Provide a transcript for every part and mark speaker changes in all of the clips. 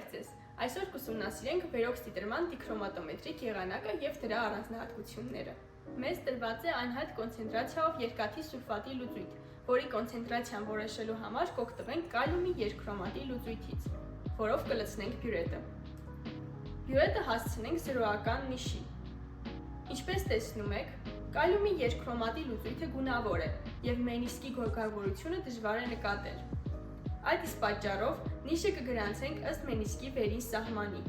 Speaker 1: Բարև ձեզ։ Այսօր կուսումնասիրենք վերօքսիդրման դիքրոմատոմետրիկ եղանակը եւ դրա առանձնահատկությունները։ Մեզ տրված է անհատ կոնցենտրացիայով երկաթի սուլֆատի լուծույթ, որի կոնցենտրացիան որոշելու համար կօգտվենք կալիումի երկքրոմատի լուծույթից, որով կլցնենք բյուրետը։ Բյուրետը հասցնենք զրոական նիշի։ Ինչպես տեսնում եք, կալիումի երկքրոմատի լուծույթը գունավոր է եւ մենիսկի գորգավորությունը դժվար է նկատել։ Այդ իսկ պատճառով նիշը կգրանցենք ըստ մենիսկի վերին սահմանի։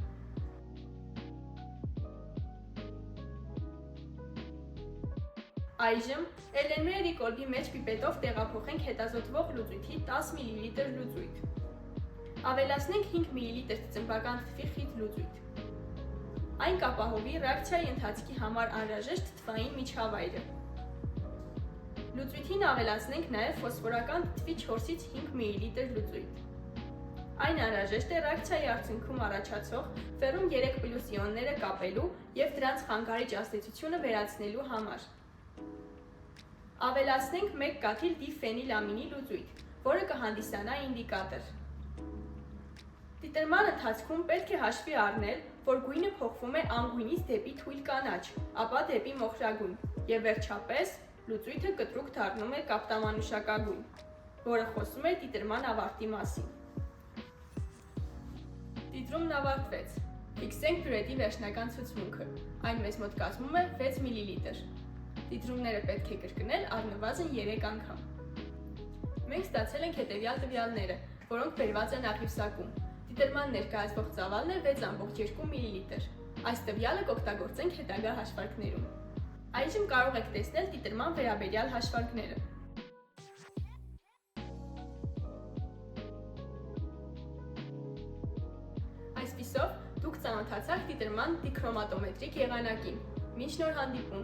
Speaker 1: Այժմ էլենմերի կոլբի մեջ պիպետով տեղափոխենք հետազոտվող լուծույթի 10 մլ լուծույթ։ Ավելացնենք 5 մլ ծծմբական թթվի խիտ լուծույթ։ Այն կապահովի ռեակցիայի ընթացքի համար անհրաժեշտ թթվային միջավայրը։ Լուծույթին ավելացնենք նաև ֆոսֆորական թթվի 4-ից 5 մլ լուծույթ։ Այն անհրաժեշտ է ռեակցիայի արդյունքում առաջացող ֆերում 3+ իոնները կապելու և դրանց խանգարիչ ազդեցությունը վերացնելու համար։ Ավելացնենք 1 կաթիլ դիֆենիլամինի լուծույթ, որը կհանդիսանա ինդիկատոր։ Դիտրման ընթացքում պետք է հաշվի առնել, որ գույնը փոխվում է անգույնից դեպի թույլ կանաչ, ապա դեպի մոխրագույն, և վերջապես լուծույթը կտրուկ դառնում է կապտամանուշակագույն, որը խոսում է դիտրման ավարտի մասին։ Դիտրումն ավարտվեց։ Ֆիքսենք բյուրետի վերջնական ցուցմունքը։ Այն մեզ մոտ կազմում է 6 մլ։ Դիտրումները պետք է կրկնել առնվազն 3 անգամ։ Մենք ստացել ենք հետևյալ տվյալները, որոնք բերված են աղյուսակում։ Դիտրման ներկայացվող ծավալն է 6,2 մլ։ Այս տվյալը կօգտագործենք հետագա հաշվարկներում։ Այժմ կարող եք տեսնել դիտրման վերաբերյալ հաշվարկները։ Այսպիսով, դուք ծանոթացաք դիտրման դիքրոմատոմետրիկ եղանակին։ Մինչ նոր հանդիպում։